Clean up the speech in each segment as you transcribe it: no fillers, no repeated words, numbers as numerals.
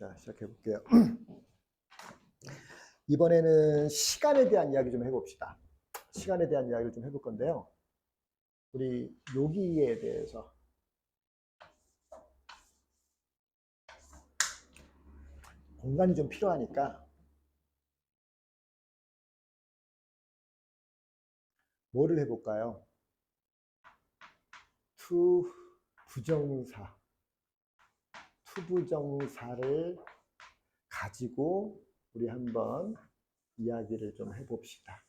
자, 시작해 볼게요. 이번에는 시간에 대한 이야기 좀 해봅시다. 시간에 대한 이야기를 좀 해볼 건데요. 우리 여기에 대해서 공간이 좀 필요하니까 뭐를 해볼까요? 투부정사를 가지고 우리 한번 이야기를 좀 해봅시다.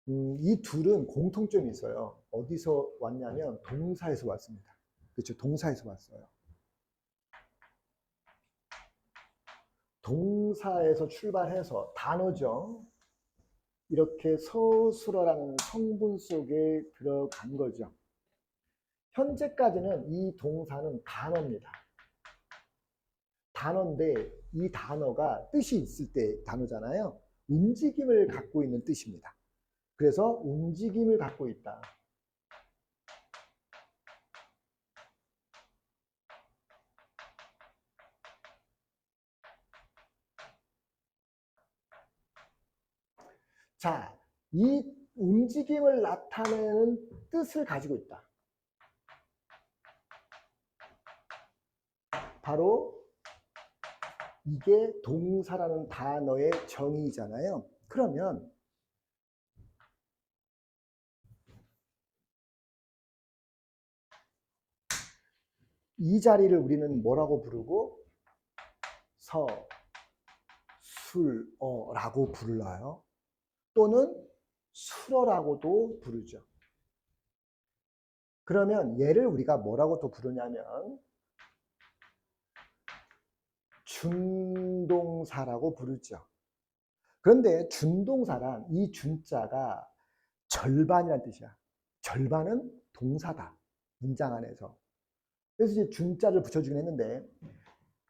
이 둘은 공통점이 있어요. 어디서 왔냐면 동사에서 왔습니다. 그렇죠? 동사에서 왔어요. 동사에서 출발해서 단어죠. 이렇게 서술어라는 성분 속에 들어간 거죠. 현재까지는 이 동사는 단어입니다. 단어인데 이 단어가 뜻이 있을 때 단어잖아요. 움직임을 갖고 있는 뜻입니다. 그래서 움직임을 갖고 있다. 자, 이 움직임을 나타내는 뜻을 가지고 있다. 바로 이게 동사라는 단어의 정의잖아요. 그러면 이 자리를 우리는 뭐라고 부르고? 술어라고 불러요. 또는 술어라고도 부르죠. 그러면 얘를 우리가 뭐라고 또 부르냐면 준동사라고 부르죠. 그런데 준동사란 이 준자가 절반이라는 뜻이야. 절반은 동사다. 문장 안에서. 그래서 이제 준자를 붙여주긴 했는데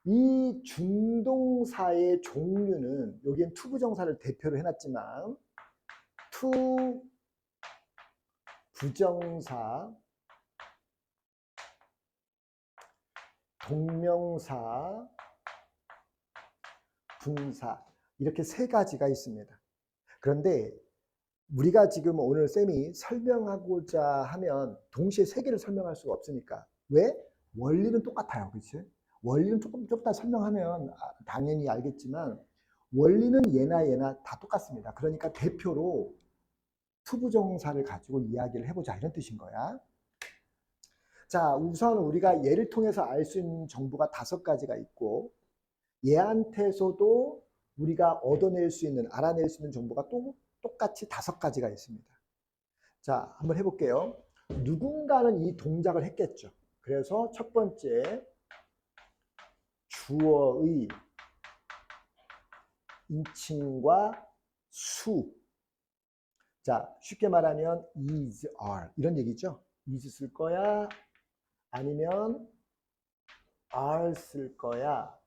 이 준동사의 종류는 여기엔 투부정사를 대표로 해놨지만 투부정사, 동명사, 분사 이렇게 세 가지가 있습니다. 그런데 우리가 지금 오늘 쌤이 설명하고자 하면 동시에 세 개를 설명할 수가 없으니까. 왜? 원리는 똑같아요. 그렇지? 원리는 좀 더 설명하면 당연히 알겠지만 원리는 얘나 다 똑같습니다. 그러니까 대표로 투부정사를 가지고 이야기를 해보자 이런 뜻인 거야. 자, 우선 우리가 얘를 통해서 알 수 있는 정보가 5가지가 있고 얘한테서도 우리가 얻어낼 수 있는, 알아낼 수 있는 정보가 또 똑같이 5가지가 있습니다. 자, 한번 해볼게요. 누군가는 이 동작을 했겠죠. 그래서 첫 번째 주어의 인칭과 수. 자, 쉽게 말하면 is, are 이런 얘기죠. is 쓸 거야? 아니면 are 쓸 거야?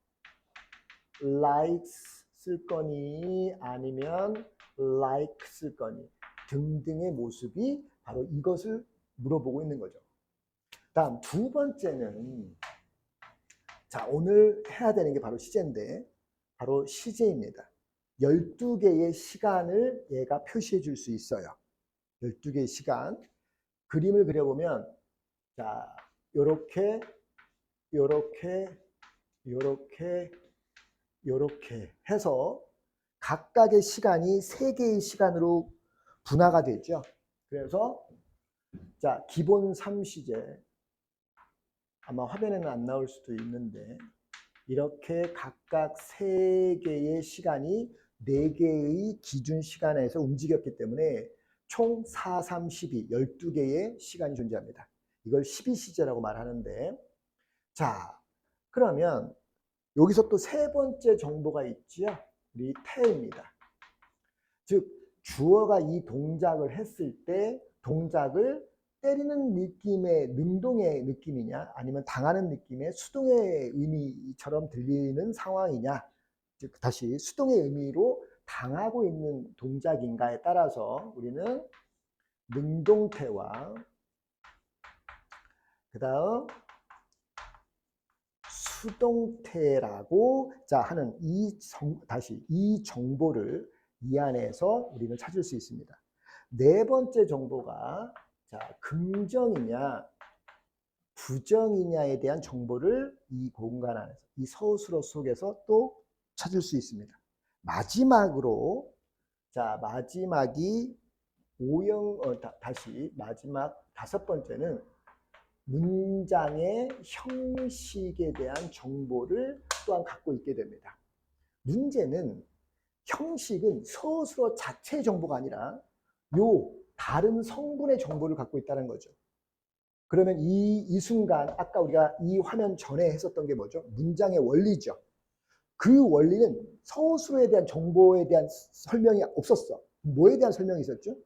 likes 쓸 거니? 아니면 like 쓸 거니? 등등의 모습이 바로 이것을 물어보고 있는 거죠. 다음 두 번째는 자, 오늘 해야 되는 게 바로 시제인데 바로 시제입니다. 12개의 시간을 얘가 표시해 줄 수 있어요. 12개의 시간. 그림을 그려보면 자, 요렇게 해서 각각의 시간이 3개의 시간으로 분화가 되죠. 그래서 자, 기본 3시제 아마 화면에는 안 나올 수도 있는데 이렇게 각각 3개의 시간이 4개의 기준 시간에서 움직였기 때문에 총 4, 3, 12, 12개의 시간이 존재합니다. 이걸 12시제라고 말하는데 자, 그러면 여기서 또 세 번째 정보가 있지요. 우리 태입니다. 즉 주어가 이 동작을 했을 때 동작을 때리는 느낌의 능동의 느낌이냐 아니면 당하는 느낌의 수동의 의미처럼 들리는 상황이냐, 즉 다시 수동의 의미로 당하고 있는 동작인가에 따라서 우리는 능동태와 그 다음 수동태라고 자 하는 다시 이 정보를 이 안에서 우리는 찾을 수 있습니다. 네 번째 정보가 자 긍정이냐 부정이냐에 대한 정보를 이 공간 안에서 이 서술어 속에서 또 찾을 수 있습니다. 마지막으로 자 마지막이 다시 마지막 다섯 번째는 문장의 형식에 대한 정보를 또한 갖고 있게 됩니다. 문제는 형식은 서술어 자체의 정보가 아니라 요 다른 성분의 정보를 갖고 있다는 거죠. 그러면 이 순간 아까 우리가 이 화면 전에 했었던 게 뭐죠? 문장의 원리죠. 그 원리는 서술어에 대한 정보에 대한 설명이 없었어. 뭐에 대한 설명이 있었죠?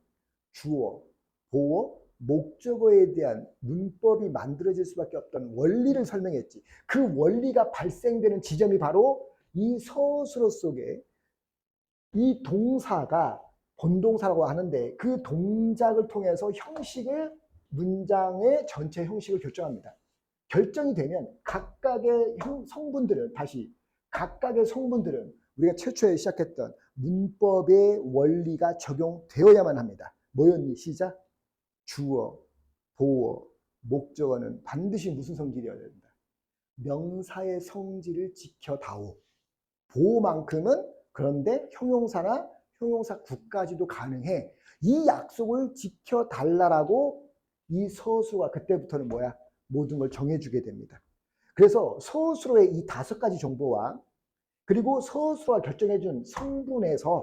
주어, 보어, 목적어에 대한 문법이 만들어질 수밖에 없던 원리를 설명했지. 그 원리가 발생되는 지점이 바로 이 서술어 속에 이 동사가 본동사라고 하는데 그 동작을 통해서 문장의 전체 형식을 결정합니다. 결정이 되면 각각의 성분들은 우리가 최초에 시작했던 문법의 원리가 적용되어야만 합니다. 뭐였니? 시작. 주어, 보어, 목적어는 반드시 무슨 성질이어야 된다. 명사의 성질을 지켜다오. 보어만큼은 그런데 형용사나 형용사 구까지도 가능해. 이 약속을 지켜달라라고 이 서술어가 그때부터는 뭐야? 모든 걸 정해주게 됩니다. 그래서 서술어의 이 5가지 정보와 그리고 서술어가 결정해준 성분에서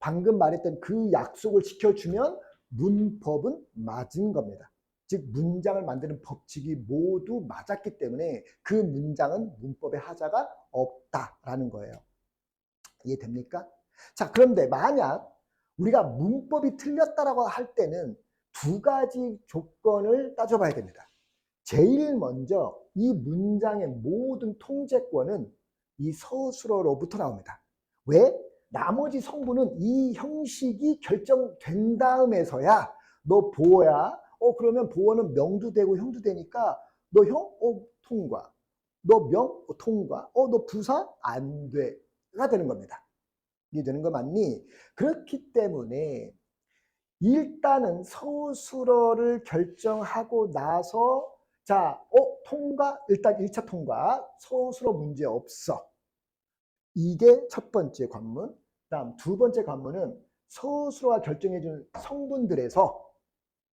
방금 말했던 그 약속을 지켜주면 문법은 맞은 겁니다. 즉 문장을 만드는 법칙이 모두 맞았기 때문에 그 문장은 문법에 하자가 없다라는 거예요. 이해됩니까? 자, 그런데 만약 우리가 문법이 틀렸다라고 할 때는 2가지 조건을 따져봐야 됩니다. 제일 먼저 이 문장의 모든 통제권은 이 서술어로부터 나옵니다. 왜? 나머지 성분은 이 형식이 결정된 다음에서야 너 보어야 그러면 보어는 명도 되고 형도 되니까 너 형? 통과. 너 명? 통과. 너 부사? 안 돼가 되는 겁니다. 이해되는 거 맞니? 그렇기 때문에 일단은 서술어를 결정하고 나서 자, 통과? 일단 1차 통과. 서술어 문제 없어. 이게 첫 번째 관문. 다음 2번째 관문은 서술어가 결정해준 성분들에서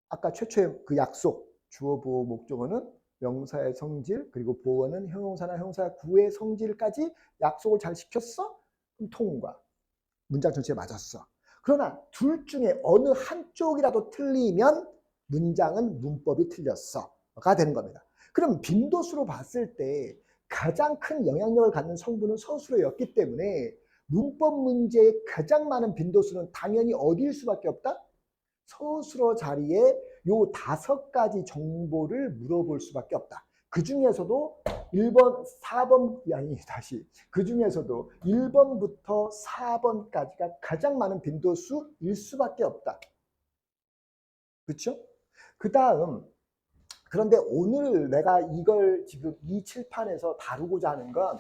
아까 최초의 그 약속, 주어, 보어, 목적어는 명사의 성질, 그리고 보어는 형용사나 형용사 구의 성질까지 약속을 잘 지켰어? 그럼 통과. 문장 전체에 맞았어. 그러나 둘 중에 어느 한쪽이라도 틀리면 문장은 문법이 틀렸어가 되는 겁니다. 그럼 빈도수로 봤을 때 가장 큰 영향력을 갖는 성분은 서술어였기 때문에 문법 문제의 가장 많은 빈도수는 당연히 어디일 수밖에 없다? 서술어 자리에 요 5가지 정보를 물어볼 수밖에 없다. 그 중에서도 1번, 4번, 그 중에서도 1번부터 4번까지가 가장 많은 빈도수일 수밖에 없다. 그렇죠? 그 다음, 그런데 오늘 내가 이걸 지금 이 칠판에서 다루고자 하는 건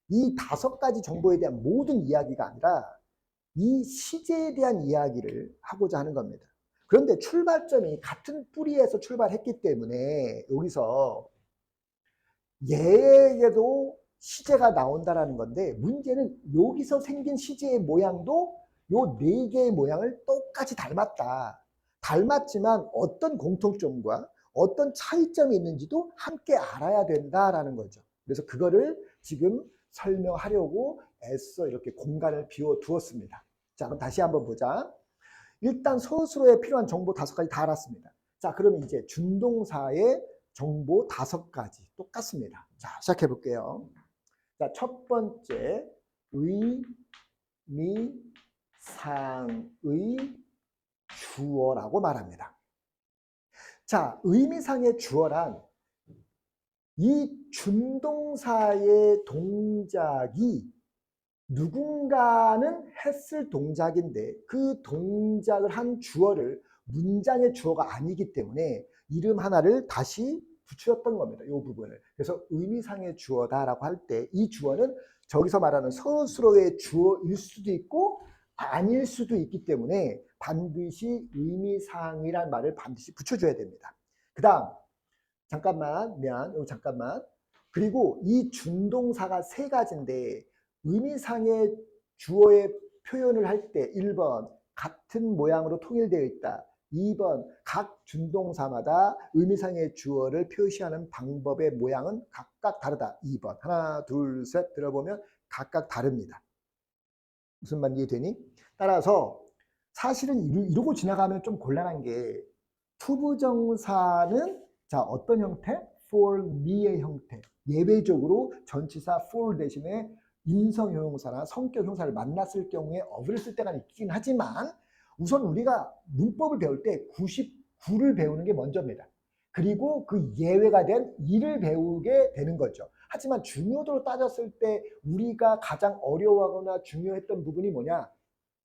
이 5가지 정보에 대한 모든 이야기가 아니라 이 시제에 대한 이야기를 하고자 하는 겁니다. 그런데 출발점이 같은 뿌리에서 출발했기 때문에 여기서 얘에게도 시제가 나온다라는 건데 문제는 여기서 생긴 시제의 모양도 요 4개의 모양을 똑같이 닮았다. 닮았지만 어떤 공통점과 어떤 차이점이 있는지도 함께 알아야 된다라는 거죠. 그래서 그거를 지금 설명하려고 애써 이렇게 공간을 비워두었습니다. 자, 그럼 다시 한번 보자. 일단 서술어에 필요한 정보 5가지 다 알았습니다. 자, 그러면 이제 준동사의 정보 5가지 똑같습니다. 자, 시작해 볼게요. 자, 첫 번째 의미상의 주어라고 말합니다. 자, 의미상의 주어란 이 준동사의 동작이 누군가는 했을 동작인데 그 동작을 한 주어를 문장의 주어가 아니기 때문에 이름 하나를 다시 붙였던 겁니다. 이 부분을. 그래서 의미상의 주어다라고 할 때 이 주어는 저기서 말하는 서술어의 주어일 수도 있고 아닐 수도 있기 때문에 반드시 의미상이란 말을 반드시 붙여줘야 됩니다. 그 다음 잠깐만 잠깐만. 그리고 이 준동사가 세 가지인데 의미상의 주어의 표현을 할 때 1번 같은 모양으로 통일되어 있다. 2번 각 준동사마다 의미상의 주어를 표시하는 방법의 모양은 각각 다르다. 2번 하나 둘 셋 들어보면 각각 다릅니다. 무슨 말인지 이해되니? 따라서 사실은 이러고 지나가면 좀 곤란한 게 투부정사는 자 어떤 형태? for me의 형태. 예외적으로 전치사 for 대신에 인성형용사나 성격형사를 만났을 경우에 어휘를 쓸 때가 있긴 하지만 우선 우리가 문법을 배울 때 99를 배우는 게 먼저입니다. 그리고 그 예외가 된 2를 배우게 되는 거죠. 하지만 중요도로 따졌을 때 우리가 가장 어려워하거나 중요했던 부분이 뭐냐?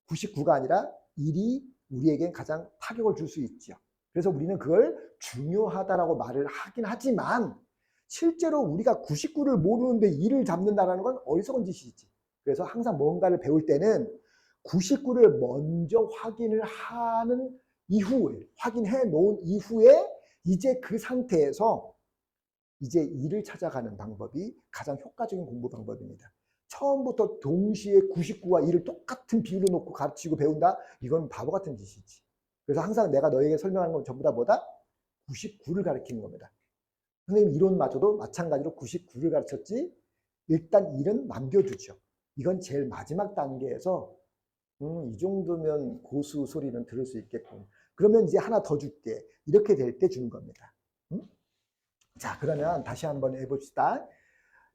99가 아니라 1이 우리에겐 가장 타격을 줄 수 있죠. 그래서 우리는 그걸 중요하다라고 말을 하긴 하지만 실제로 우리가 99를 모르는데 1을 잡는다는 건 어리석은 짓이지. 그래서 항상 뭔가를 배울 때는 99를 먼저 확인을 하는 이후에 확인해 놓은 이후에 이제 그 상태에서 이제 2를 찾아가는 방법이 가장 효과적인 공부 방법입니다. 처음부터 동시에 99와 2를 똑같은 비율로 놓고 가르치고 배운다? 이건 바보 같은 짓이지. 그래서 항상 내가 너에게 설명하는 건 전부 다 뭐다? 99를 가르치는 겁니다. 선생님 이론마저도 마찬가지로 99를 가르쳤지 일단 1은 남겨두죠. 이건 제일 마지막 단계에서 이 정도면 고수 소리는 들을 수 있겠군. 그러면 이제 하나 더 줄게. 이렇게 될 때 주는 겁니다. 자, 그러면 다시 한번 해봅시다.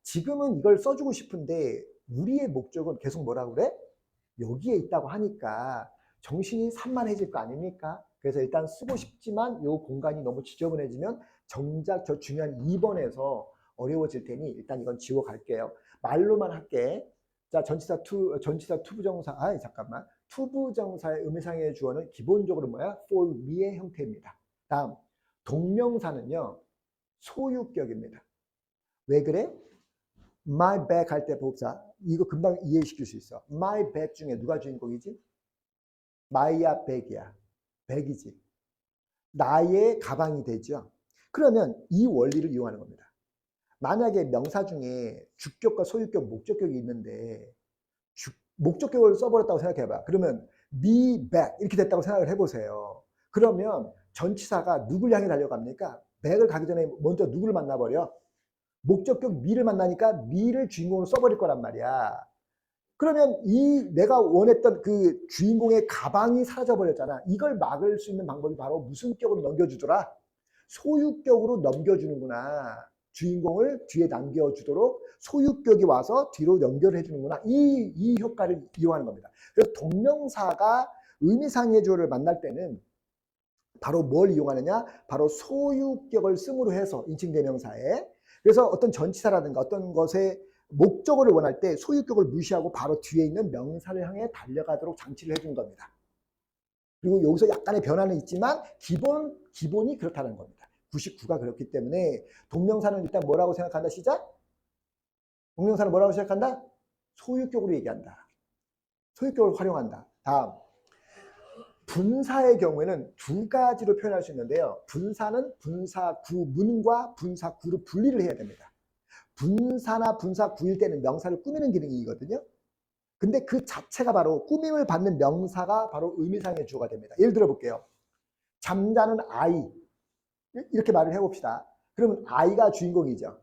지금은 이걸 써주고 싶은데 우리의 목적은 계속 뭐라 그래? 여기에 있다고 하니까 정신이 산만해질 거 아닙니까? 그래서 일단 쓰고 싶지만 이 공간이 너무 지저분해지면 정작 저 중요한 2번에서 어려워질 테니 일단 이건 지워갈게요. 말로만 할게. 자, 전치사 투부정사, 잠깐만. 투부정사의 의미상의 주어는 기본적으로 뭐야? for me의 형태입니다. 다음, 동명사는요, 소유격입니다. 왜 그래? my bag 할 때 봅시다. 이거 금방 이해시킬 수 있어. my bag 중에 누가 주인공이지? my야, bag이야. bag이지. 나의 가방이 되죠. 그러면 이 원리를 이용하는 겁니다. 만약에 명사 중에 주격과 소유격, 목적격이 있는데 목적격을 써버렸다고 생각해봐. 그러면 me back 이렇게 됐다고 생각을 해보세요. 그러면 전치사가 누굴 향해 달려갑니까? back을 가기 전에 먼저 누구를 만나버려? 목적격 me를 만나니까 me를 주인공으로 써버릴 거란 말이야. 그러면 이 내가 원했던 그 주인공의 가방이 사라져버렸잖아. 이걸 막을 수 있는 방법이 바로 무슨 격으로 넘겨주더라? 소유격으로 넘겨주는구나. 주인공을 뒤에 남겨주도록 소유격이 와서 뒤로 연결해 주는구나. 이 효과를 이용하는 겁니다. 그래서 동명사가 의미상의 주어를 만날 때는 바로 뭘 이용하느냐? 바로 소유격을 씀으로 해서 인칭대명사에. 그래서 어떤 전치사라든가 어떤 것의 목적어를 원할 때 소유격을 무시하고 바로 뒤에 있는 명사를 향해 달려가도록 장치를 해준 겁니다. 그리고 여기서 약간의 변화는 있지만 기본이 그렇다는 겁니다. 99가 그렇기 때문에 동명사는 일단 뭐라고 생각한다? 시작? 동명사는 뭐라고 시작한다? 소유격으로 얘기한다. 소유격을 활용한다. 다음. 분사의 경우에는 두 가지로 표현할 수 있는데요. 분사는 분사구문과 분사구로 분리를 해야 됩니다. 분사나 분사구일 때는 명사를 꾸미는 기능이거든요. 근데 그 자체가 바로 꾸밈을 받는 명사가 바로 의미상의 주어가 됩니다. 예를 들어 볼게요. 잠자는 아이 이렇게 말을 해봅시다. 그러면 아이가 주인공이죠.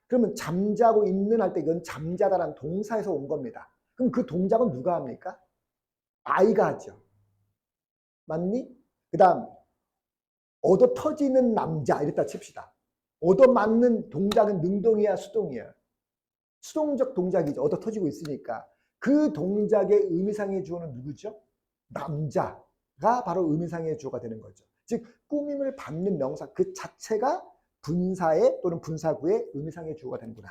그러면 잠자고 있는 할 때 이건 잠자다라는 동사에서 온 겁니다. 그럼 그 동작은 누가 합니까? 아이가 하죠. 맞니? 그 다음 얻어 터지는 남자 이랬다 칩시다. 얻어 맞는 동작은 능동이야 수동이야? 수동적 동작이죠. 얻어 터지고 있으니까. 그 동작의 의미상의 주어는 누구죠? 남자가 바로 의미상의 주어가 되는 거죠. 즉 꾸밈을 받는 명사 그 자체가 분사의 또는 분사구의 의미상의 주어가 되는구나.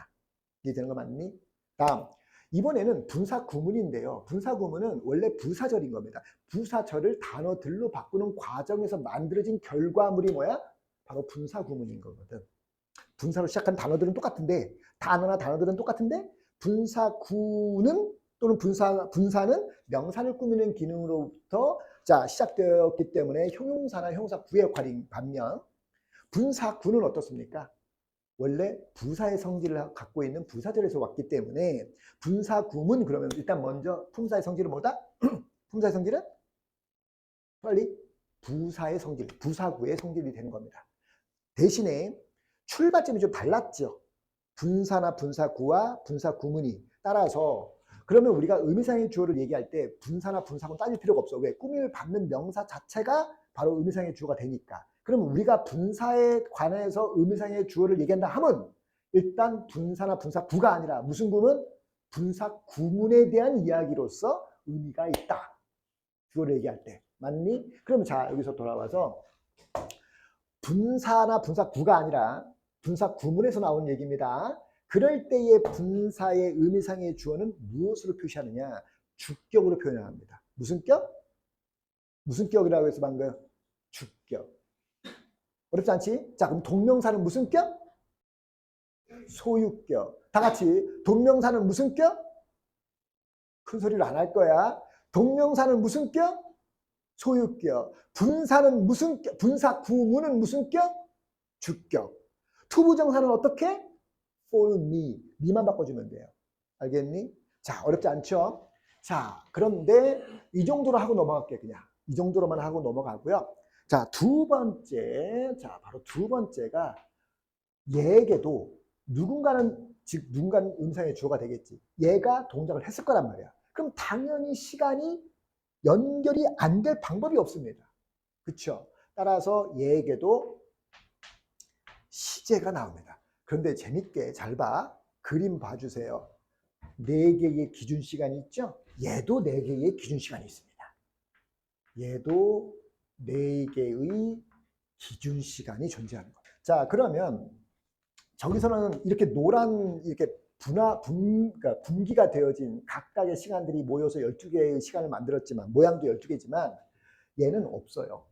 이해되는 거 맞니? 다음 이번에는 분사구문인데요. 분사구문은 원래 부사절인 겁니다. 부사절을 단어들로 바꾸는 과정에서 만들어진 결과물이 뭐야? 바로 분사구문인 거거든. 분사로 시작하는 단어들은 똑같은데, 단어나 단어들은 똑같은데, 분사구는 또는 분사는 명사를 꾸미는 기능으로부터 자 시작되었기 때문에 형용사나 형용사구의 역할인 반면 분사구는 어떻습니까? 원래 부사의 성질을 갖고 있는 부사절에서 왔기 때문에 분사구문 그러면 일단 먼저 품사의 성질은 뭐다? 품사의 성질은 빨리 부사의 성질, 부사구의 성질이 되는 겁니다. 대신에 출발점이 좀 달랐죠. 분사나 분사구와 분사구문이 따라서 그러면 우리가 의미상의 주어를 얘기할 때 분사나 분사구는 따질 필요가 없어. 왜? 꾸밈을 받는 명사 자체가 바로 의미상의 주어가 되니까. 그럼 우리가 분사에 관해서 의미상의 주어를 얘기한다 하면 일단 분사나 분사구가 아니라 무슨 구문? 분사구문에 대한 이야기로서 의미가 있다. 주어를 얘기할 때. 맞니? 그럼 자 여기서 돌아와서 분사나 분사구가 아니라 분사구문에서 나온 얘기입니다. 그럴 때의 분사의 의미상의 주어는 무엇으로 표시하느냐? 주격으로 표현합니다. 무슨 격? 무슨 격이라고 해서 방금? 주격. 어렵지 않지? 자, 그럼 동명사는 무슨 격? 소유격. 다 같이 동명사는 무슨 격? 큰 소리로 안 할 거야. 동명사는 무슨 격? 소유격. 분사는 무슨 격? 분사구문은 무슨 격? 주격. 투부정사는 어떻게? for me. me만 바꿔주면 돼요. 알겠니? 자, 어렵지 않죠? 자, 그런데 이 정도로 하고 넘어갈게요. 그냥. 이 정도로만 하고 넘어가고요. 자, 두 번째. 자, 바로 두 번째가 얘에게도 누군가는, 즉, 누군가는 음성의 주어가 되겠지. 얘가 동작을 했을 거란 말이야. 그럼 당연히 시간이 연결이 안 될 방법이 없습니다. 그렇죠? 따라서 얘에게도 시제가 나옵니다. 그런데 재밌게 잘 봐. 그림 봐주세요. 4개의 기준 시간이 있죠? 얘도 4개의 기준 시간이 있습니다. 얘도 4개의 기준 시간이 존재하는 겁니다. 자, 그러면 저기서는 이렇게 노란 이렇게 그러니까 분기가 되어진 각각의 시간들이 모여서 12개의 시간을 만들었지만 모양도 12개지만 얘는 없어요.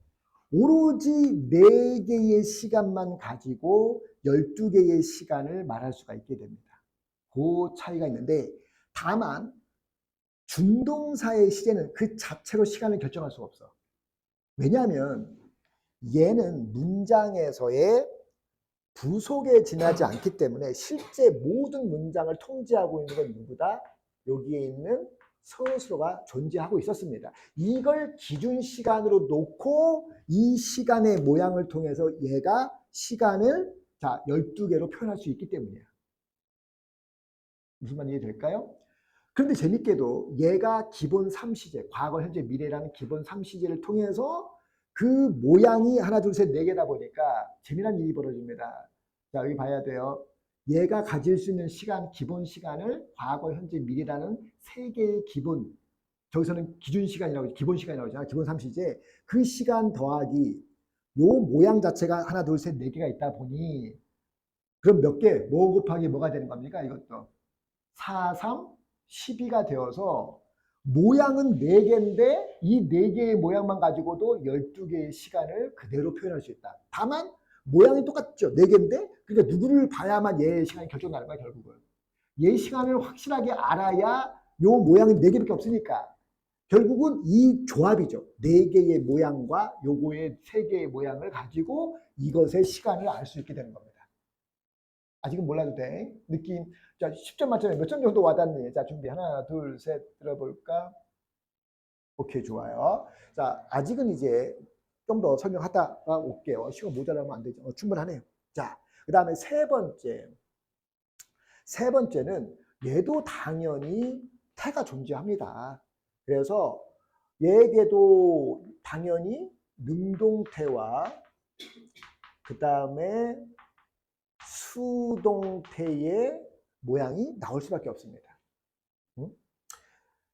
오로지 4개의 시간만 가지고 12개의 시간을 말할 수가 있게 됩니다. 그 차이가 있는데 다만 준동사의 시제는 그 자체로 시간을 결정할 수가 없어. 왜냐하면 얘는 문장에서의 부속에 지나지 않기 때문에 실제 모든 문장을 통제하고 있는 건 누구다? 여기에 있는 서술어가 존재하고 있었습니다. 이걸 기준 시간으로 놓고 이 시간의 모양을 통해서 얘가 시간을 자 12개로 표현할 수 있기 때문이에요. 무슨 말인지 이해될까요? 그런데 재밌게도 얘가 기본 3시제, 과거, 현재, 미래라는 기본 3시제를 통해서 그 모양이 하나, 둘, 셋, 4개다 보니까 재미난 일이 벌어집니다. 자, 여기 봐야 돼요. 얘가 가질 수 있는 시간, 기본 시간을 과거, 현재, 미래라는 3개의 기본, 저기서는 기준 시간이라고, 기본 시간이라고 하잖아. 기본 3시제. 그 시간 더하기 요 모양 자체가 하나, 둘, 셋, 4개가 있다 보니 그럼 몇 개? 뭐 곱하기 뭐가 되는 겁니까? 이것도 4, 3, 12가 되어서 모양은 4개인데 이 4개의 모양만 가지고도 12개의 시간을 그대로 표현할 수 있다. 다만 모양이 똑같죠. 4개인데 그러니까 누구를 봐야만 얘의 시간이 결정나는 거야 결국은. 얘 시간을 확실하게 알아야 요 모양이 4개밖에 없으니까 결국은 이 조합이죠. 4개의 모양과 요거의 3개의 모양을 가지고 이것의 시간을 알 수 있게 되는 겁니다. 아직은 몰라도 돼. 느낌. 자, 10점 만점에 몇 점 정도 와닿니? 자, 준비. 하나, 둘, 셋 들어볼까? 오케이, 좋아요. 자, 아직은 이제 좀 더 설명하다가 올게요. 시간 모자라면 안 되죠. 충분하네요. 자, 그 다음에 세 번째. 세 번째는 얘도 당연히 태가 존재합니다. 그래서 얘에게도 당연히 능동태와 그 다음에 수동태의 모양이 나올 수밖에 없습니다.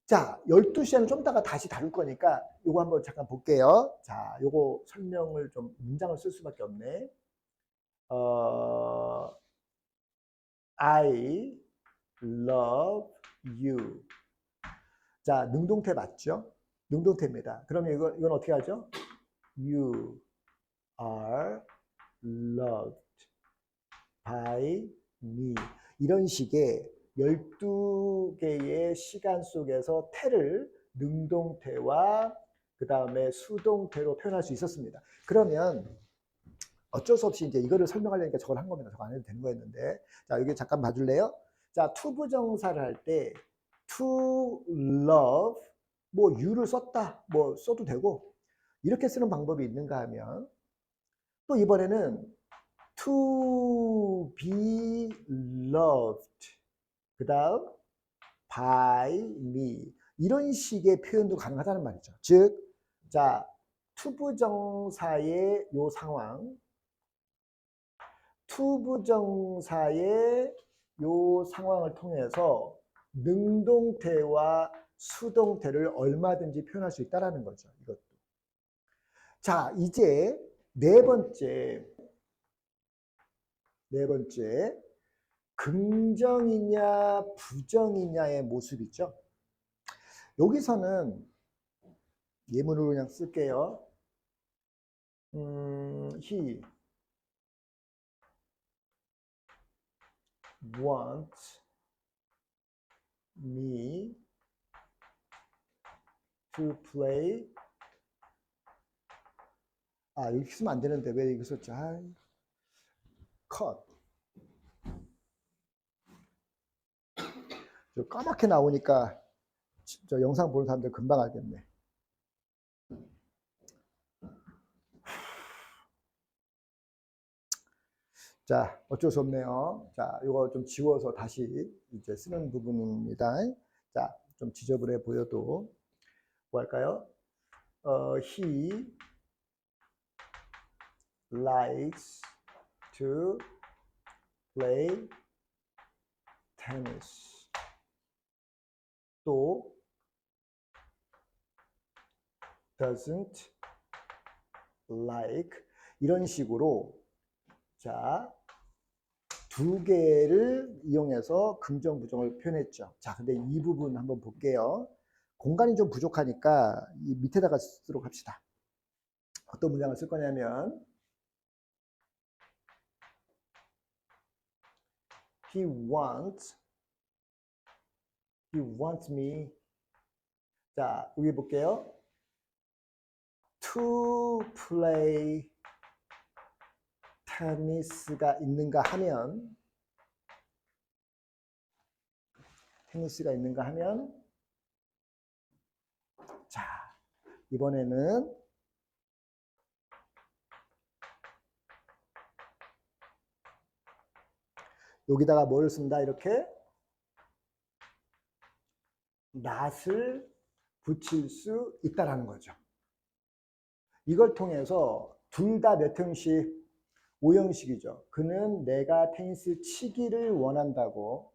자, 12시에는 좀 이따가 다시 다룰 거니까 요거 한번 잠깐 볼게요. 자, 요거 설명을 좀 문장을 쓸 수밖에 없네. I love you. 자, 능동태 맞죠? 능동태입니다. 그러면 이건 어떻게 하죠? You are loved. by me. 이런 식의 12개의 시간 속에서 태를 능동태와 그 다음에 수동태로 표현할 수 있었습니다. 그러면 어쩔 수 없이 이제 이거를 설명하려니까 저걸 한 겁니다. 저거 안 해도 되는 거였는데. 자, 여기 잠깐 봐줄래요? 자, to 부정사를 할 때 to love, 뭐 you를 썼다, 뭐 써도 되고 이렇게 쓰는 방법이 있는가 하면 또 이번에는 to be loved, 그 다음 by me 이런 식의 표현도 가능하다는 말이죠. 즉, 자, 투부정사의 요 상황, 투부정사의 요 상황을 통해서 능동태와 수동태를 얼마든지 표현할 수 있다는 거죠. 이것도. 자, 이제 네 번째, 긍정이냐 부정이냐의 모습이죠. 여기서는 예문으로 그냥 쓸게요. He wants me to play. 아, 이렇게 쓰면 안 되는데 왜 이거 썼지? 아, 컷. 저 까맣게 나오니까 저 영상 보는 사람들 금방 알겠네. 자, 어쩔 수 없네요. 자, 이거 좀 지워서 다시 이제 쓰는 부분입니다. 자, 좀 지저분해 보여도 뭐 할까요? He likes to play tennis. 또 doesn't like 이런 식으로 자, 두 개를 이용해서 긍정 부정을 표현했죠. 자, 근데 이 부분 한번 볼게요. 공간이 좀 부족하니까 이 밑에다가 쓰도록 합시다. 어떤 문장을 쓸 거냐면 He wants me. 자, 여기 볼게요. To play 테니스가 있는가 하면 자, 이번에는 여기다가 뭘 쓴다 이렇게 not을 붙일 수 있다라는 거죠. 이걸 통해서 둘 다 몇 형식? 5형식이죠. 그는 내가 테니스 치기를 원한다고,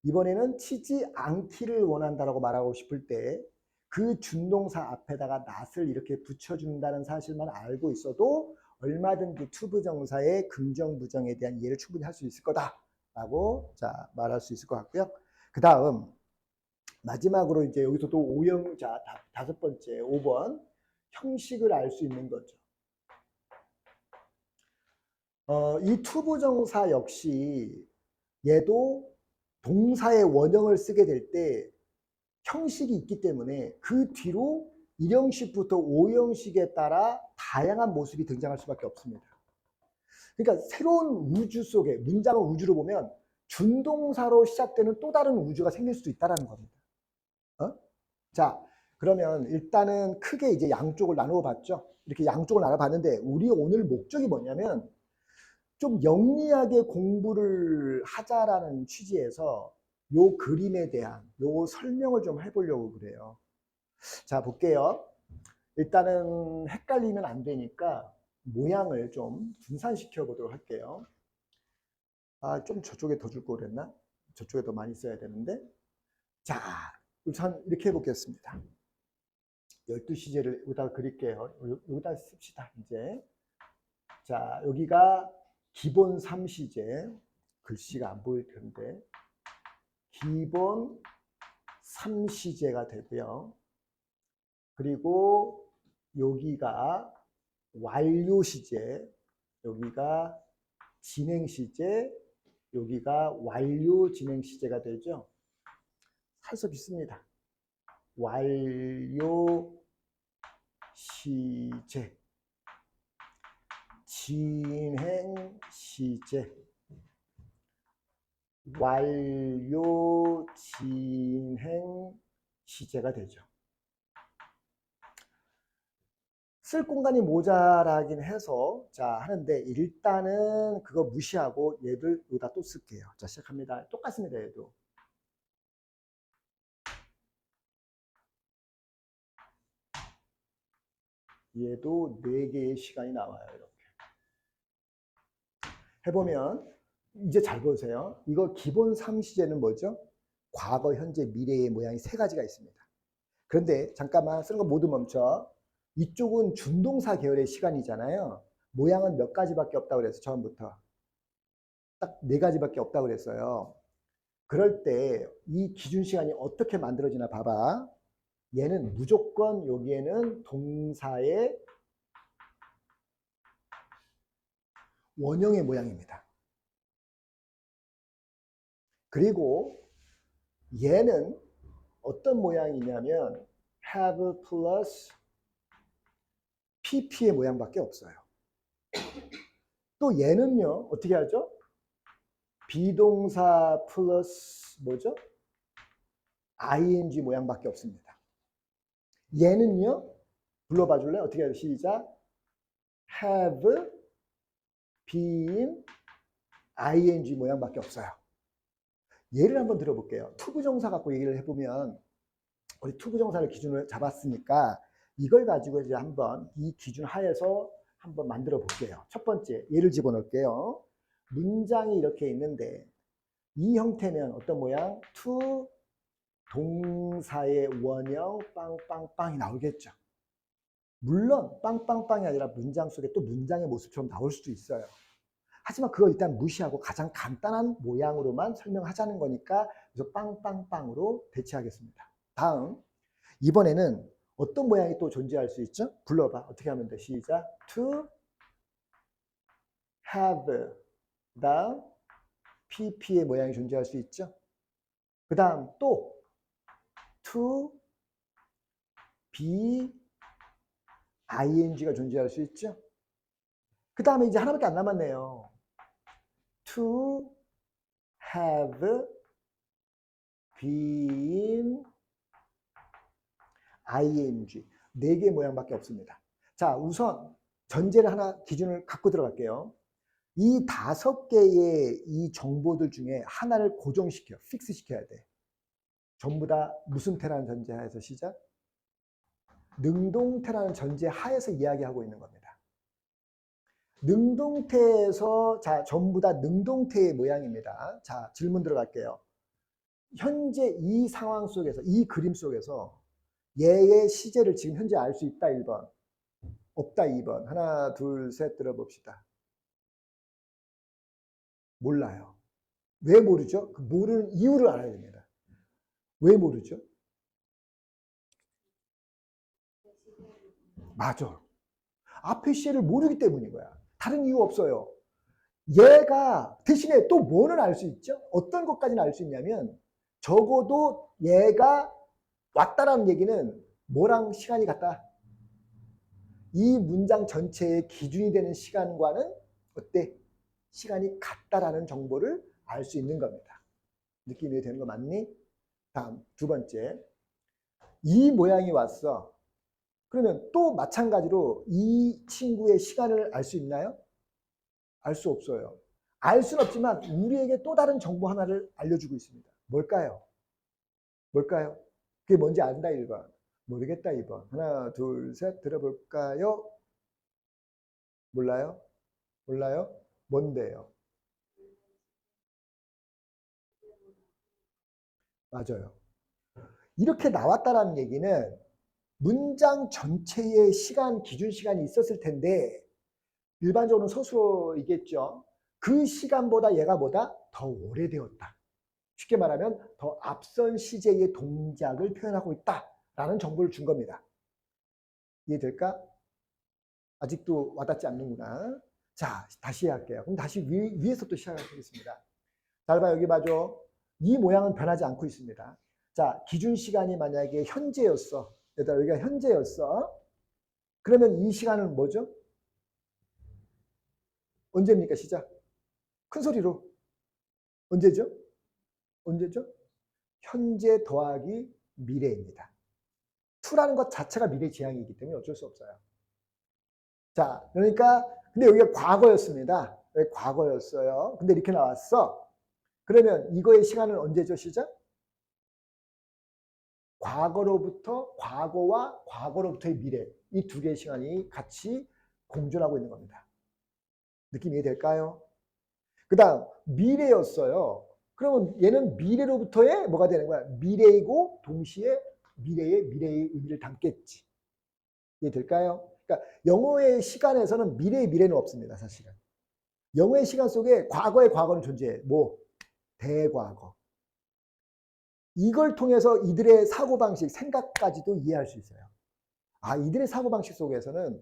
이번에는 치지 않기를 원한다라고 말하고 싶을 때 그 준동사 앞에다가 not을 이렇게 붙여준다는 사실만 알고 있어도 얼마든지 투부정사의 긍정 부정에 대한 이해를 충분히 할 수 있을 거다라고 자 말할 수 있을 것 같고요. 그 다음 마지막으로 이제 여기서 또 5형, 자, 다섯 번째 5번 형식을 알 수 있는 거죠. 이 투부정사 역시 얘도 동사의 원형을 쓰게 될 때 형식이 있기 때문에 그 뒤로 1형식부터 5형식에 따라 다양한 모습이 등장할 수밖에 없습니다. 그러니까 새로운 우주 속에 문장을 우주로 보면 준동사로 시작되는 또 다른 우주가 생길 수도 있다는 겁니다. 자, 그러면 일단은 크게 이제 양쪽을 나누어 봤죠. 이렇게 양쪽을 나눠 봤는데 우리 오늘 목적이 뭐냐면 좀 영리하게 공부를 하자라는 취지에서 요 그림에 대한 요 설명을 좀 해보려고 그래요. 자, 볼게요. 일단은 헷갈리면 안 되니까 모양을 좀 분산시켜 보도록 할게요. 아, 좀 저쪽에 더 줄 걸 그랬나? 저쪽에 더 많이 써야 되는데. 자, 우선 이렇게 해보겠습니다. 12시제를 여기다 그릴게요. 여기다 씁시다, 이제. 자, 여기가 기본 3시제. 글씨가 안 보일 텐데. 기본 3시제가 되고요. 그리고 여기가 완료 시제, 여기가 진행 시제, 여기가 완료 진행 시제가 되죠. 살서 비습니다. 완료 시제, 진행 시제, 완료 진행 시제가 되죠. 쓸 공간이 모자라긴 해서 자 하는데 일단은 그거 무시하고 얘를 여기다 또 쓸게요. 자 시작합니다. 똑같습니다. 얘도 4개의 시간이 나와요. 이렇게 해보면 이제 잘 보세요. 이거 기본 3시제는 뭐죠? 과거, 현재, 미래의 모양이 3가지가 있습니다. 그런데 잠깐만 쓰는 거 모두 멈춰. 이쪽은 준동사 계열의 시간이잖아요. 모양은 몇 가지밖에 없다고 그랬어. 처음부터 딱 4가지밖에 없다고 그랬어요. 그럴 때 이 기준 시간이 어떻게 만들어지나 봐봐. 얘는 무조건 여기에는 동사의 원형의 모양입니다. 그리고 얘는 어떤 모양이냐면 have plus pp의 모양밖에 없어요. 또 얘는요 어떻게 하죠? 비동사 플러스 뭐죠? ing 모양밖에 없습니다. 얘는요 불러봐 줄래? 어떻게 해요? 시작. have been ing 모양밖에 없어요. 예를 한번 들어볼게요. 투부정사 갖고 얘기를 해보면 우리 투부정사를 기준으로 잡았으니까 이걸 가지고 이제 한번 이 기준 하에서 한번 만들어 볼게요. 첫 번째 예를 집어넣을게요. 문장이 이렇게 있는데 이 형태는 어떤 모양? to 동사의 원형 빵빵빵이 나오겠죠. 물론 빵빵빵이 아니라 문장 속에 또 문장의 모습처럼 나올 수도 있어요. 하지만 그거 일단 무시하고 가장 간단한 모양으로만 설명하자는 거니까 그래서 빵빵빵으로 대체하겠습니다. 다음 이번에는 어떤 모양이 또 존재할 수 있죠? 불러봐. 어떻게 하면 돼? 시작. to have 다음 pp의 모양이 존재할 수 있죠. 그 다음 또 to be ing가 존재할 수 있죠. 그 다음에 이제 하나밖에 안 남았네요. to have been ing 4개의 모양밖에 없습니다. 자 우선 전제를 하나 기준을 갖고 들어갈게요. 이 5개의 이 정보들 중에 하나를 고정시켜 픽스 시켜야 돼. 전부 다 무슨 태라는 전제 하에서 시작? 능동태라는 전제 하에서 이야기하고 있는 겁니다. 능동태에서 자 전부 다 능동태의 모양입니다. 자 질문 들어갈게요. 현재 이 상황 속에서 이 그림 속에서 얘의 시제를 지금 현재 알 수 있다 1번 없다 2번 하나 둘 셋 들어봅시다. 몰라요. 왜 모르죠? 그 모르는 이유를 알아야 됩니다. 왜 모르죠? 맞아. 앞에 시제를 모르기 때문인 거야. 다른 이유 없어요. 얘가 대신에 또 뭐는 알 수 있죠? 어떤 것까지는 알 수 있냐면 적어도 얘가 왔다라는 얘기는 뭐랑 시간이 같다? 이 문장 전체의 기준이 되는 시간과는 어때? 시간이 같다라는 정보를 알 수 있는 겁니다. 느낌이 되는 거 맞니? 다음 두 번째 이 모양이 왔어. 그러면 또 마찬가지로 이 친구의 시간을 알 수 있나요? 알 수 없어요. 알 수는 없지만 우리에게 또 다른 정보 하나를 알려주고 있습니다. 뭘까요? 뭘까요? 그게 뭔지 안다 1번. 모르겠다 2번. 하나 둘 셋 들어볼까요? 몰라요? 몰라요? 뭔데요? 맞아요. 이렇게 나왔다라는 얘기는 문장 전체의 시간, 기준 시간이 있었을 텐데 일반적으로는 서술어이겠죠. 그 시간보다 얘가 뭐다? 더 오래되었다. 쉽게 말하면 더 앞선 시제의 동작을 표현하고 있다라는 정보를 준 겁니다. 이해될까? 아직도 와닿지 않는구나. 자, 다시 할게요. 그럼 다시 위에서부터 시작하겠습니다. 잘 봐, 여기 봐줘. 이 모양은 변하지 않고 있습니다. 자, 기준 시간이 만약에 현재였어. 얘들아, 여기가 현재였어. 그러면 이 시간은 뭐죠? 언제입니까, 시작? 큰 소리로. 언제죠? 언제죠? 현재 더하기 미래입니다. to라는 것 자체가 미래 지향이기 때문에 어쩔 수 없어요. 자, 그러니까 근데 여기가 과거였습니다. 여기 과거였어요. 근데 이렇게 나왔어. 그러면 이거의 시간은 언제죠, 시작? 과거와 과거로부터의 미래. 이 두 개의 시간이 같이 공존하고 있는 겁니다. 느낌 이해될까요? 그 다음 미래였어요. 그러면 얘는 미래로부터의 뭐가 되는 거야? 미래이고 동시에 미래의 의미를 담겠지. 이해될까요? 그러니까 영어의 시간에서는 미래의 미래는 없습니다. 사실은. 영어의 시간 속에 과거의 과거는 존재해. 뭐? 대과거. 이걸 통해서 이들의 사고방식, 생각까지도 이해할 수 있어요. 아, 이들의 사고방식 속에서는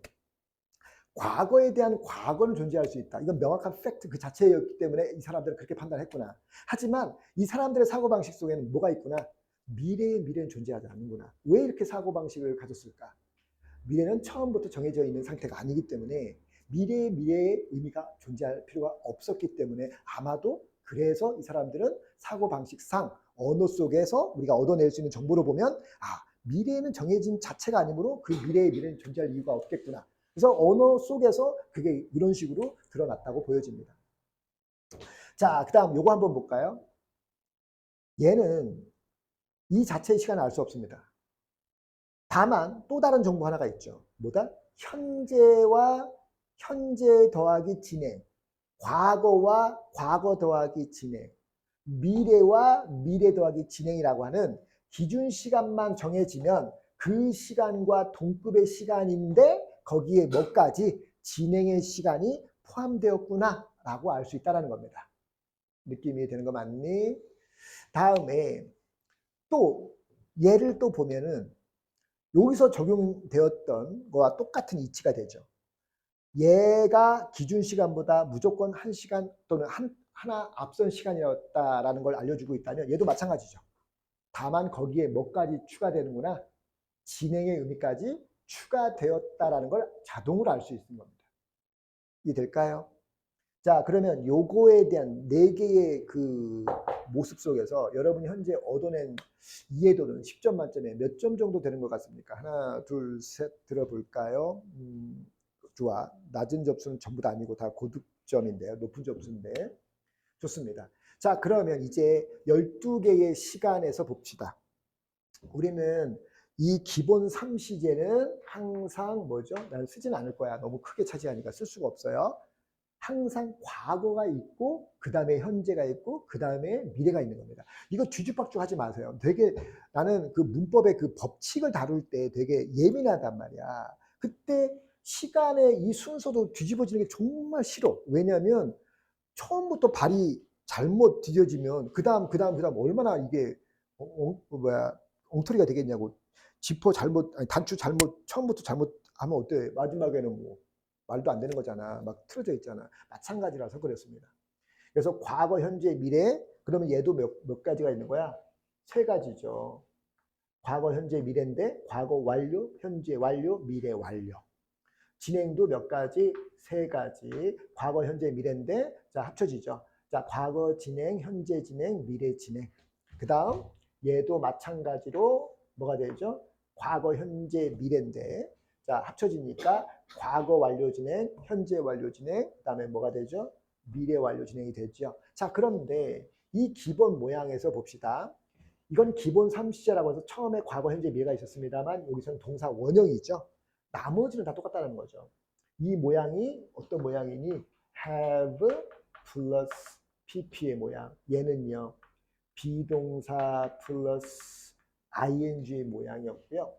과거에 대한 과거는 존재할 수 있다. 이건 명확한 팩트 그 자체였기 때문에 이 사람들은 그렇게 판단했구나. 하지만 이 사람들의 사고방식 속에는 뭐가 있구나? 미래의 미래는 존재하지 않는구나. 왜 이렇게 사고방식을 가졌을까? 미래는 처음부터 정해져 있는 상태가 아니기 때문에 미래의 의미가 존재할 필요가 없었기 때문에 아마도 그래서 이 사람들은 사고방식상 언어 속에서 우리가 얻어낼 수 있는 정보를 보면 미래는 정해진 자체가 아니므로 그 미래의 미래는 존재할 이유가 없겠구나. 그래서 언어 속에서 그게 이런 식으로 드러났다고 보여집니다. 자, 그 다음 요거 한번 볼까요? 얘는 이 자체의 시간을 알 수 없습니다. 다만 또 다른 정보 하나가 있죠. 뭐다? 현재 더하기 진행, 과거와 과거 더하기 진행, 미래와 미래 더하기 진행이라고 하는 기준 시간만 정해지면 그 시간과 동급의 시간인데 거기에 뭐까지 진행의 시간이 포함되었구나 라고 알 수 있다는 겁니다. 느낌이 되는 거 맞니? 다음에 또 얘를 또 보면은 여기서 적용되었던 거와 똑같은 이치가 되죠. 얘가 기준 시간보다 무조건 1시간 또는 하나 앞선 시간이었다라는 걸 알려주고 있다면 얘도 마찬가지죠. 다만 거기에 뭐까지 추가되는구나. 진행의 의미까지 추가되었다라는 걸 자동으로 알 수 있는 겁니다. 이해될까요? 자, 그러면 요거에 대한 4개의 그 모습 속에서 여러분이 현재 얻어낸 이해도는 10점 만점에 몇 점 정도 되는 것 같습니까? 하나, 둘, 셋 들어볼까요? 좋아. 낮은 점수는 전부 다 아니고 다 고득점인데요. 높은 점수인데. 좋습니다. 자, 그러면 이제 12개의 시간에서 봅시다. 우리는 이 기본 3시제는 항상 뭐죠? 난 쓰진 않을 거야. 너무 크게 차지하니까 쓸 수가 없어요. 항상 과거가 있고 그 다음에 현재가 있고 그 다음에 미래가 있는 겁니다. 이거 뒤죽박죽 하지 마세요. 되게 나는 그 문법의 그 법칙을 다룰 때 되게 예민하단 말이야. 그때 시간의 이 순서도 뒤집어지는 게 정말 싫어. 왜냐하면 처음부터 발이 잘못 뒤져지면 그 다음 얼마나 이게 엉터리가 되겠냐고. 지퍼 잘못, 아니 단추 잘못, 처음부터 잘못하면 어때? 마지막에는 뭐 말도 안 되는 거잖아. 막 틀어져 있잖아. 마찬가지라서 그랬습니다. 그래서 과거, 현재, 미래. 그러면 얘도 몇 가지가 있는 거야? 3가지죠. 과거, 현재, 미래인데 과거 완료, 현재 완료, 미래 완료. 진행도 몇 가지? 3가지. 과거, 현재, 미래인데 자 합쳐지죠. 자, 과거 진행, 현재 진행, 미래 진행. 그 다음 얘도 마찬가지로 뭐가 되죠? 과거, 현재, 미래인데 자 합쳐지니까 과거 완료 진행, 현재 완료 진행, 그 다음에 뭐가 되죠? 미래 완료 진행이 되죠. 자, 그런데 이 기본 모양에서 봅시다. 이건 기본 3시제라고 해서 처음에 과거, 현재, 미래가 있었습니다만 여기서는 동사 원형이죠. 나머지는 다 똑같다는 거죠. 이 모양이 어떤 모양이니? have 플러스 pp의 모양. 얘는요. 비동사 플러스 ing의 모양이었고요.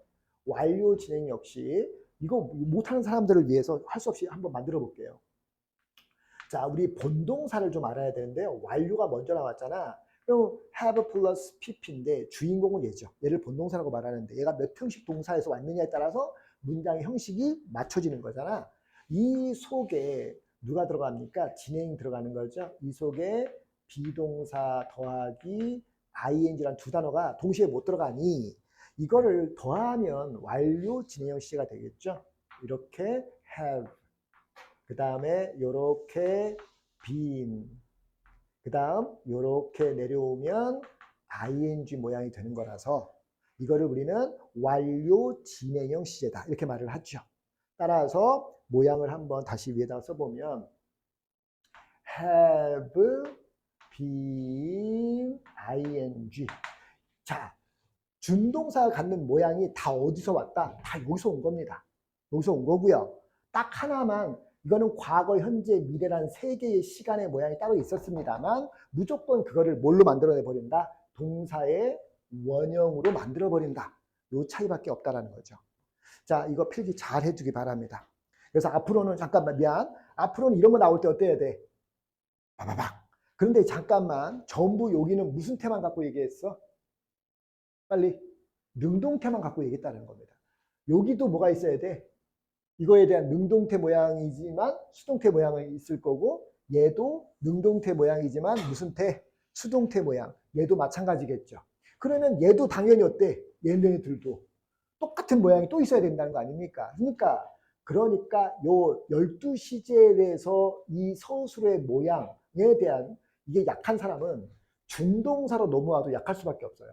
완료 진행 역시 이거 못하는 사람들을 위해서 할 수 없이 한번 만들어 볼게요. 자, 우리 본동사를 좀 알아야 되는데요. 완료가 먼저 나왔잖아. 그럼 have 플러스 pp인데 주인공은 얘죠. 얘를 본동사라고 말하는데 얘가 몇 형식 동사에서 왔느냐에 따라서 문장의 형식이 맞춰지는 거잖아. 이 속에 누가 들어갑니까? 진행이 들어가는 거죠. 이 속에 비동사 더하기 ing라는 두 단어가 동시에 못 들어가니 이거를 더하면 완료 진행형 시제가 되겠죠. 이렇게 have, 그 다음에 요렇게 been, 그 다음 요렇게 내려오면 ing 모양이 되는 거라서 이거를 우리는 완료 진행형 시제다 이렇게 말을 하죠. 따라서 모양을 한번 다시 위에다가 써보면 have been ing. 자, 준동사가 갖는 모양이 다 어디서 왔다? 다 여기서 온 겁니다. 여기서 온 거고요. 딱 하나만 이거는 과거, 현재, 미래라는 세 개의 시간의 모양이 따로 있었습니다만 무조건 그거를 뭘로 만들어내 버린다? 동사의 원형으로 만들어 버린다. 요 차이밖에 없다라는 거죠. 자, 이거 필기 잘 해주기 바랍니다. 그래서 앞으로는 잠깐만 미안. 앞으로는 이런 거 나올 때 어때야 돼? 바바박. 그런데 잠깐만 전부 여기는 무슨 태만 갖고 얘기했어? 빨리 능동태만 갖고 얘기했다는 겁니다. 여기도 뭐가 있어야 돼? 이거에 대한 능동태 모양이지만 수동태 모양이 있을 거고 얘도 능동태 모양이지만 무슨 태? 수동태 모양. 얘도 마찬가지겠죠. 그러면 얘도 당연히 어때? 얘네들도 똑같은 모양이 또 있어야 된다는 거 아닙니까? 그러니까 요 12시제에 대해서 이 서술의 모양에 대한 이게 약한 사람은 준동사로 넘어와도 약할 수밖에 없어요.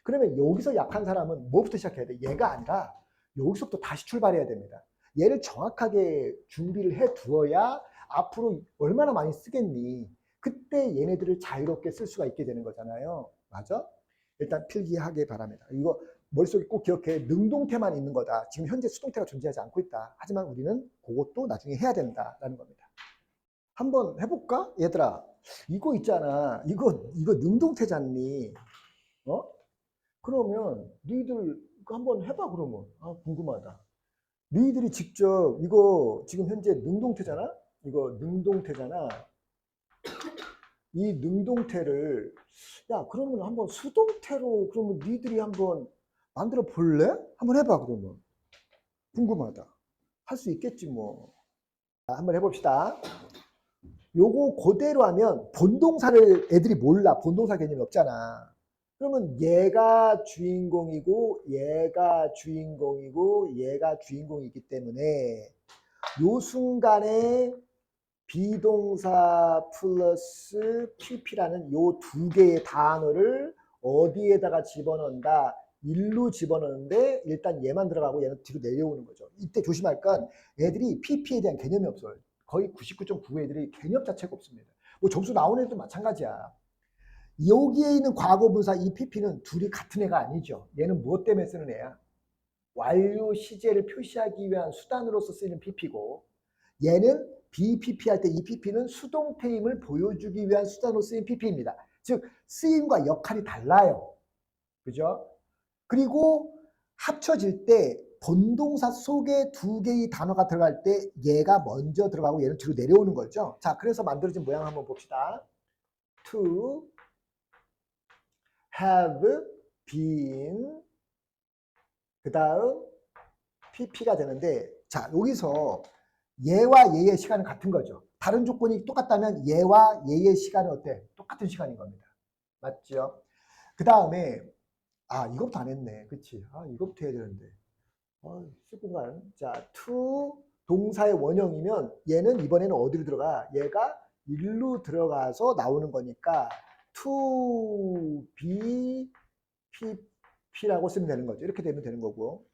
그러면 여기서 약한 사람은 뭐부터 시작해야 돼? 얘가 아니라 여기서부터 다시 출발해야 됩니다. 얘를 정확하게 준비를 해 두어야 앞으로 얼마나 많이 쓰겠니? 그때 얘네들을 자유롭게 쓸 수가 있게 되는 거잖아요. 맞아? 일단 필기하기 바랍니다. 이거 머릿속에 꼭 기억해. 능동태만 있는 거다. 지금 현재 수동태가 존재하지 않고 있다. 하지만 우리는 그것도 나중에 해야 된다라는 겁니다. 한번 해볼까? 얘들아, 이거 있잖아. 이거 능동태잖니? 어? 그러면 너희들 이거 한번 해봐 그러면. 아, 궁금하다. 너희들이 직접 이거 지금 현재 능동태잖아? 이거 능동태잖아. 이 능동태를 야 그러면 한번 수동태로 그러면 너희들이 한번 만들어 볼래? 한번 해봐 그러면. 궁금하다. 할 수 있겠지 뭐. 자, 한번 해봅시다. 요거 그대로 하면 본동사를 애들이 몰라. 본동사 개념이 없잖아. 그러면 얘가 주인공이고 얘가 주인공이고 얘가 주인공이기 때문에 요 순간에 비동사 플러스 pp라는 요 두 개의 단어를 어디에다가 집어넣는다? 일로 집어넣는데 일단 얘만 들어가고 얘는 뒤로 내려오는 거죠. 이때 조심할 건 애들이 pp에 대한 개념이 없어요. 거의 99.9 애들이 개념 자체가 없습니다. 뭐 점수 나오는 애도 마찬가지야. 여기에 있는 과거분사 이 pp는 둘이 같은 애가 아니죠. 얘는 무엇 때문에 쓰는 애야? 완료 시제를 표시하기 위한 수단으로서 쓰이는 pp고 얘는 BPP 할 때 이 PP는 수동태임을 보여주기 위한 수단으로 쓰인 PP입니다. 즉 쓰임과 역할이 달라요. 그죠? 그리고 합쳐질 때 본동사 속에 두 개의 단어가 들어갈 때 얘가 먼저 들어가고 얘는 뒤로 내려오는 거죠. 자, 그래서 만들어진 모양 한번 봅시다. To have been 그 다음 PP가 되는데 자, 여기서 얘와 얘의 시간은 같은 거죠. 다른 조건이 똑같다면 얘와 얘의 시간은 어때? 똑같은 시간인 겁니다. 맞죠? 그 다음에 이것부터 안 했네. 그치? 이것부터 해야 되는데. 슬픈간. 자, to 동사의 원형이면 얘는 이번에는 어디로 들어가? 얘가 일로 들어가서 나오는 거니까 to be pp라고 쓰면 되는 거죠. 이렇게 되면 되는 거고.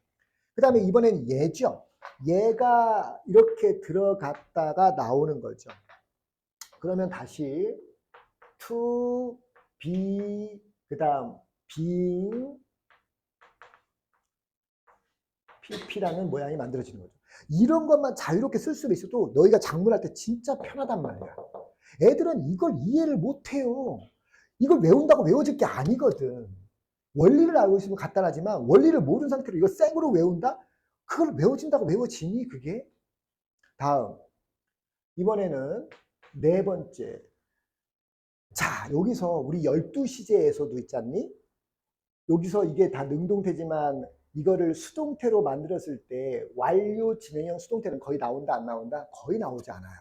그 다음에 이번에는 얘죠. 얘가 이렇게 들어갔다가 나오는 거죠. 그러면 다시 to be 그 다음 being pp라는 모양이 만들어지는 거죠. 이런 것만 자유롭게 쓸 수도 있어도 너희가 작문할 때 진짜 편하단 말이야. 애들은 이걸 이해를 못해요. 이걸 외운다고 외워질 게 아니거든. 원리를 알고 있으면 간단하지만 원리를 모르는 상태로 이거 생으로 외운다? 그걸 외워진다고 외워지니 그게? 다음 이번에는 네 번째. 자, 여기서 우리 12시제에서도 있잖니? 여기서 이게 다 능동태지만 이거를 수동태로 만들었을 때 완료 진행형 수동태는 거의 나온다 안 나온다? 거의 나오지 않아요.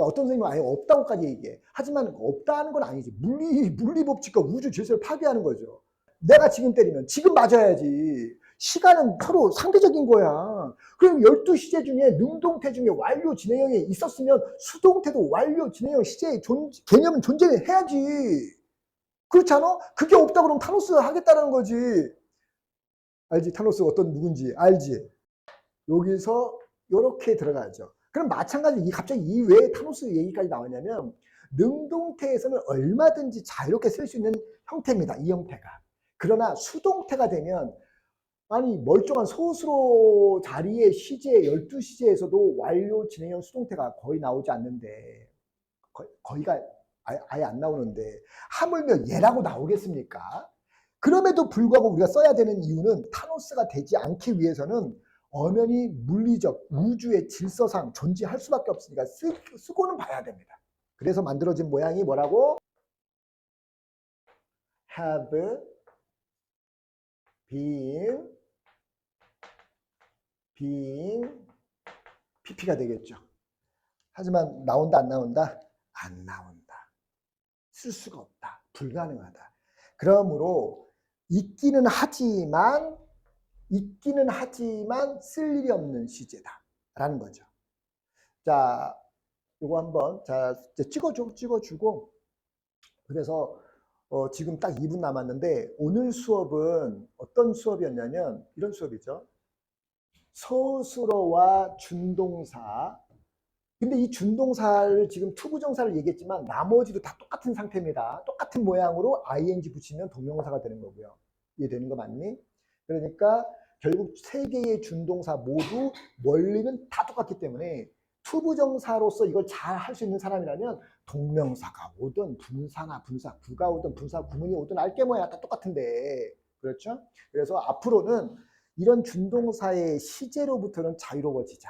어떤 선생님은 아예 없다고까지 얘기해. 하지만 없다는 건 아니지. 물리 법칙과 우주 질서를 파괴하는 거죠. 내가 지금 때리면 지금 맞아야지. 시간은 서로 상대적인 거야. 그럼 12시제 중에 능동태 중에 완료 진행형이 있었으면 수동태도 완료 진행형 시제의 개념은 존재해야지. 그렇지 않아? 그게 없다 그러면 타노스 하겠다는 거지. 알지? 타노스 어떤 누군지 알지? 여기서 이렇게 들어가죠. 그럼 마찬가지로 갑자기 이 왜 타노스 얘기까지 나왔냐면 능동태에서는 얼마든지 자유롭게 쓸 수 있는 형태입니다. 이 형태가. 그러나 수동태가 되면 아니 멀쩡한 소수로 자리의 시제 12시제에서도 완료 진행형 수동태가 거의 나오지 않는데 거의가 아예 안 나오는데 하물며 얘라고 나오겠습니까? 그럼에도 불구하고 우리가 써야 되는 이유는 타노스가 되지 않기 위해서는 엄연히 물리적 우주의 질서상 존재할 수밖에 없으니까 쓰고는 봐야 됩니다. 그래서 만들어진 모양이 뭐라고? have been pp가 되겠죠. 하지만 나온다 안 나온다? 안 나온다. 쓸 수가 없다. 불가능하다. 그러므로 있기는 하지만 쓸 일이 없는 시제다라는 거죠. 자, 이거 한번 찍어주고 그래서 지금 딱 2분 남았는데 오늘 수업은 어떤 수업이었냐면 이런 수업이죠. 서술어와 준동사. 근데 이 준동사를 지금 투부정사를 얘기했지만 나머지도 다 똑같은 상태입니다. 똑같은 모양으로 ing 붙이면 동명사가 되는 거고요. 이해되는 거 맞니? 그러니까 결국 세 개의 준동사 모두 원리는 다 똑같기 때문에 투부정사로서 이걸 잘 할 수 있는 사람이라면 동명사가 오든 분사나 분사구가 오든 분사구문이 오든 알게 뭐야 다 똑같은데 그렇죠? 그래서 앞으로는 이런 준동사의 시제로부터는 자유로워지자.